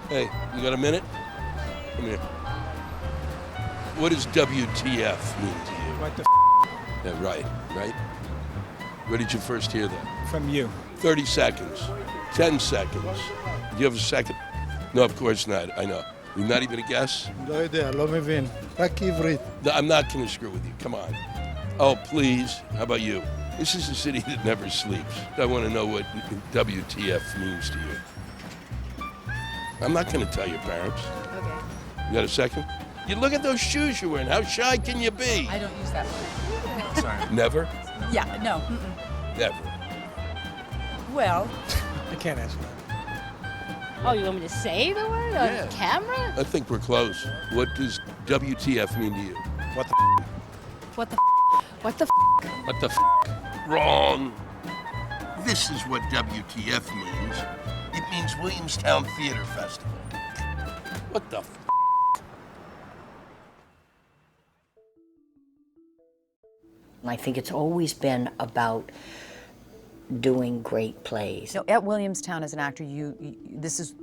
Hey, you got a minute? Come here. What does WTF mean to you? What the Yeah, right. Where did you first hear that? from you? 30 seconds. 10 seconds. Do you have a second? No, of course not. I know. You're not even a guess? לא יודע, לא מבין. רק עברית. No, I'm not going to screw with you. Come on. Oh, please. How about you? This is a city that never sleeps. I want to know what WTF means to you. I'm not going to tell your parents. Okay. You got a second? You look at those shoes you're wearing. How shy can you be? I don't use that word. Sorry. Never? Yeah, no. Mm-mm. Never. Well, I can't answer that. Oh, you want me to say the word on Yeah. camera? I think we're close. What does WTF mean to you? What the What the What the What the Wrong. This is what WTF means. It means Williamstown Theater Festival. What the I think it's always been about doing great plays. So at Williamstown as an actor, this is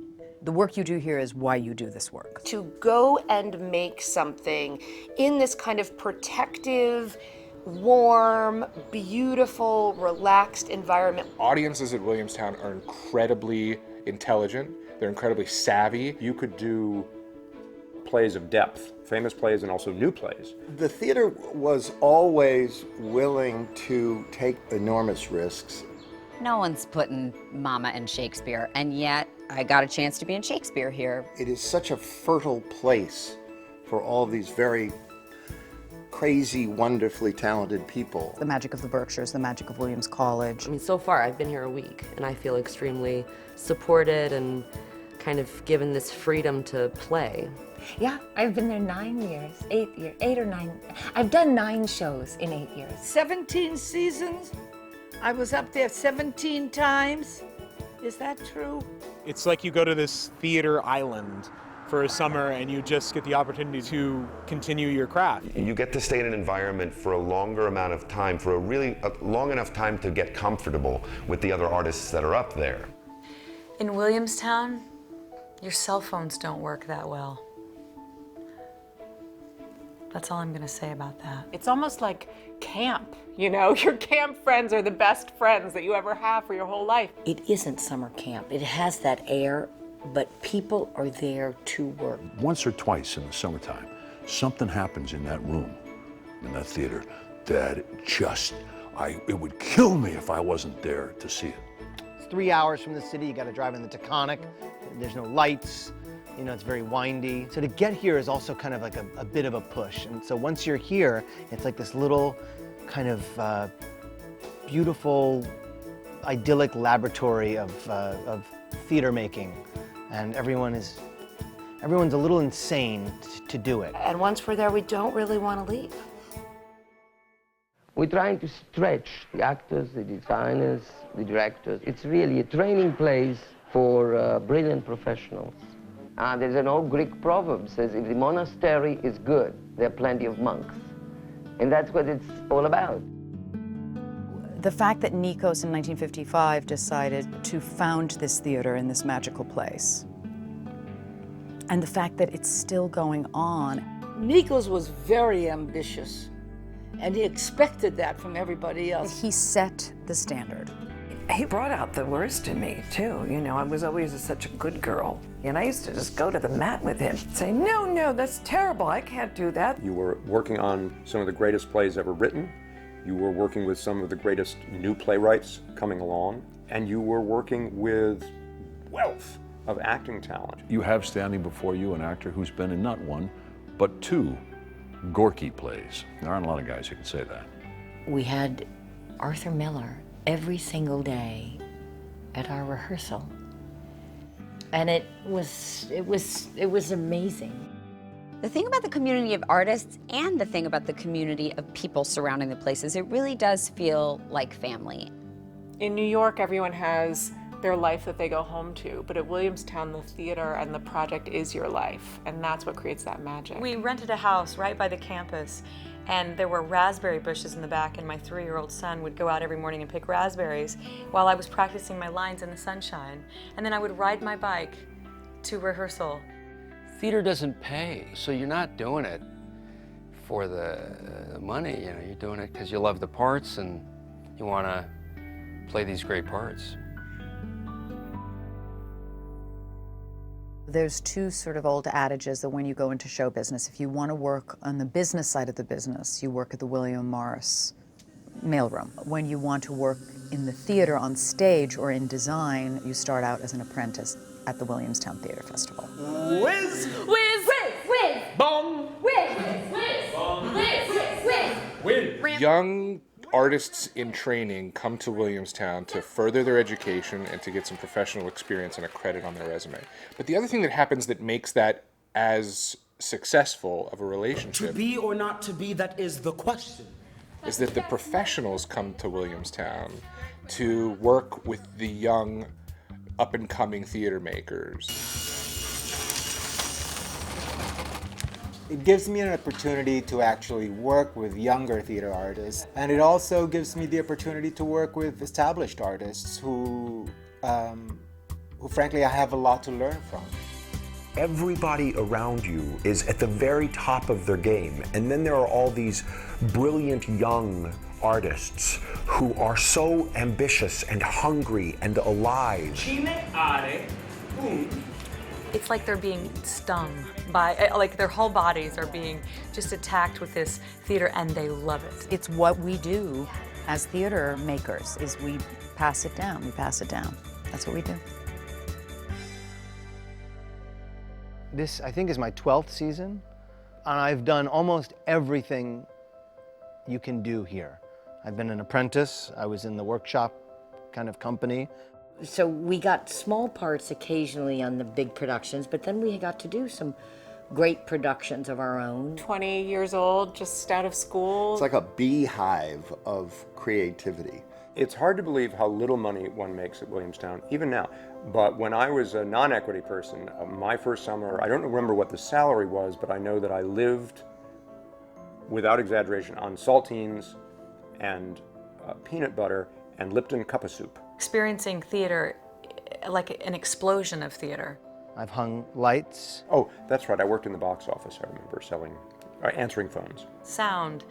the work you do here is why you do this work. To go and make something in this kind of protective, warm, beautiful, relaxed environment. Audiences at Williamstown are incredibly intelligent. They're incredibly savvy. You could do plays of depth, famous plays and also new plays. The theater was always willing to take enormous risks. No one's putting Mama in Shakespeare, and yet I got a chance to be in Shakespeare here. It is such a fertile place for all these very crazy, wonderfully talented people. The magic of the Berkshires, the magic of Williams College. I mean, so far I've been here a week, and I feel extremely supported and kind of given this freedom to play. Yeah, I've been there 9 years, 8 or 9. I've done 9 shows in 8 years. 17 seasons? I was up there 17 times. Is that true? It's like you go to this theater island for a summer and you just get the opportunity to continue your craft. You get to stay in an environment for a longer amount of time, for a long enough time to get comfortable with the other artists that are up there. In Williamstown, your cell phones don't work that well. That's all I'm gonna say about that. It's almost like camp, you know? Your camp friends are the best friends that you ever have for your whole life. It isn't summer camp. It has that air, but people are there to work. Once or twice in the summertime, something happens in that room, in that theater, that it would kill me if I wasn't there to see it. It's 3 hours from the city. You got to drive in the Taconic. There's no lights. You know, it's very windy. So to get here is also kind of like a bit of a push. And so once you're here, it's like this little kind of beautiful, idyllic laboratory of theater making. And everyone's a little insane to do it. And once we're there, we don't really want to leave. We're trying to stretch the actors, the designers, the directors. It's really a training place for brilliant professionals. There's an old Greek proverb says, if the monastery is good, there are plenty of monks. And that's what it's all about. The fact that Nikos in 1955 decided to found this theater in this magical place, and the fact that it's still going on. Nikos was very ambitious, and he expected that from everybody else. He set the standard. He brought out the worst in me, too. You know, I was always such a good girl. And I used to just go to the mat with him, say, no, that's terrible, I can't do that. You were working on some of the greatest plays ever written. You were working with some of the greatest new playwrights coming along. And you were working with wealth of acting talent. You have standing before you an actor who's been in not one, but 2 Gorky plays. There aren't a lot of guys who can say that. We had Arthur Miller every single day at our rehearsal. And it was amazing. The thing about the community of artists and the thing about the community of people surrounding the places, it really does feel like family. In New York, everyone has their life that they go home to, but at Williamstown, the theater and the project is your life, and that's what creates that magic. We rented a house right by the campus, and there were raspberry bushes in the back, and my 3-year-old son would go out every morning and pick raspberries while I was practicing my lines in the sunshine. And then I would ride my bike to rehearsal. Theater doesn't pay, so you're not doing it for the money. You know, you're doing it because you love the parts and you want to play these great parts. There's two sort of old adages that when you go into show business, if you want to work on the business side of the business, you work at the William Morris mailroom. When you want to work in the theater on stage or in design, you start out as an apprentice at the Williamstown Theater Festival. Whiz! Whiz! Whiz! Whiz! Bong! Whiz! Whiz! Whiz! Whiz! Win! Young artists in training come to Williamstown to further their education and to get some professional experience and a credit on their resume. But the other thing that happens that makes that as successful of a relationship To be or not to be, that is the question. is that the professionals come to Williamstown to work with the young up-and-coming theater makers. It gives me an opportunity to actually work with younger theater artists, and it also gives me the opportunity to work with established artists who frankly I have a lot to learn from. Everybody around you is at the very top of their game, and then there are all these brilliant young artists who are so ambitious and hungry and alive. It's like they're being stung by, like their whole bodies are being just attacked with this theater, and they love it. It's what we do as theater makers, is we pass it down, That's what we do. This, I think, is my 12th season, and I've done almost everything you can do here. I've been an apprentice, I was in the workshop kind of company. So we got small parts occasionally on the big productions, but then we got to do some great productions of our own. 20 years old, just out of school. It's like a beehive of creativity. It's hard to believe how little money one makes at Williamstown, even now. But when I was a non-equity person, my first summer, I don't remember what the salary was, but I know that I lived, without exaggeration, on saltines and peanut butter and Lipton cup of soup. Experiencing theater like an explosion of theater. I've hung lights. Oh, that's right, I worked in the box office, I remember, answering phones. Sound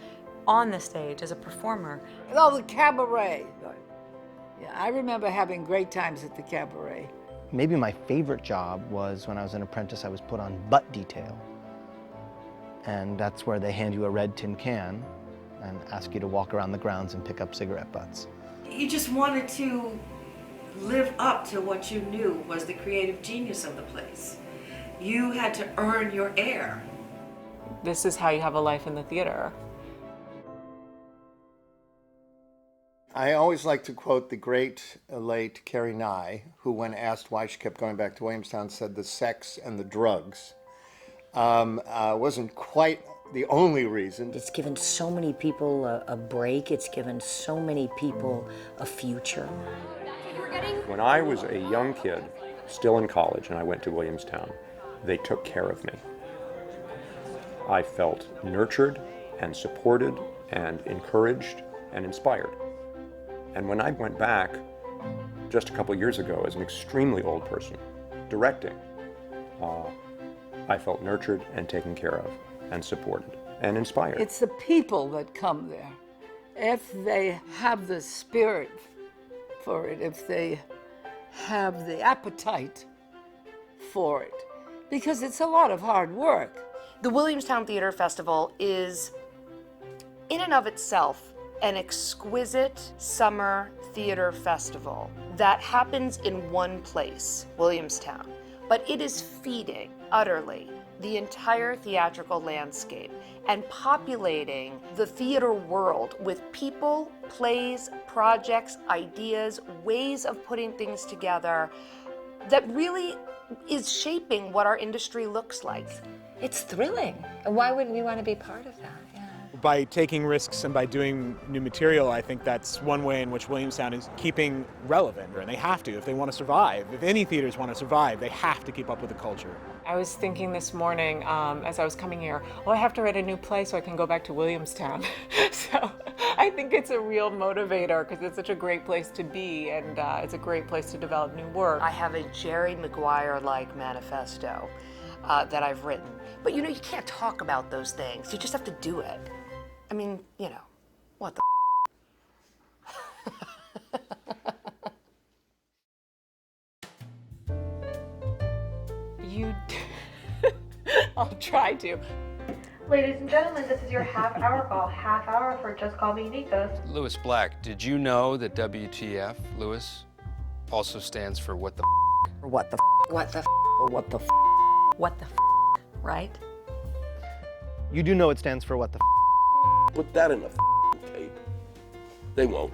on the stage as a performer. Oh, the cabaret. Yeah, I remember having great times at the cabaret. Maybe my favorite job was when I was an apprentice, I was put on butt detail. And that's where they hand you a red tin can and ask you to walk around the grounds and pick up cigarette butts. You just wanted to live up to what you knew was the creative genius of the place. You had to earn your air. This is how you have a life in the theater. I always like to quote the great, late Carrie Nye, who when asked why she kept going back to Williamstown said the sex and the drugs. Wasn't quite the only reason. It's given so many people a break. It's given so many people a future. When I was a young kid, still in college, and I went to Williamstown, they took care of me. I felt nurtured and supported and encouraged and inspired. And when I went back just a couple years ago as an extremely old person, directing, I felt nurtured and taken care of and supported and inspired. It's the people that come there. If they have the spirit for it, if they have the appetite for it, because it's a lot of hard work. The Williamstown Theater Festival is, in and of itself, an exquisite summer theater festival that happens in one place, Williamstown, but it is feeding utterly the entire theatrical landscape and populating the theater world with people, plays, projects, ideas, ways of putting things together that really is shaping what our industry looks like. It's thrilling. Why wouldn't you want to be part of that? By taking risks and by doing new material, I think that's one way in which Williamstown is keeping relevant, and they have to if they want to survive. If any theaters want to survive, they have to keep up with the culture. I was thinking this morning as I was coming here, I have to write a new play so I can go back to Williamstown. So I I think it's a real motivator because it's such a great place to be, and it's a great place to develop new work. I have a Jerry Maguire-like manifesto that I've written. But you know, you can't talk about those things. You just have to do it. I mean, you know, what the You, I'll try to. Ladies and gentlemen, this is your half-hour call. Half hour for Just Call Me Nikos. Lewis Black, did you know that WTF, Lewis, also stands for what the Or what the What the Or what the What the right? You do know it stands for what the Put that in the tape. They won't.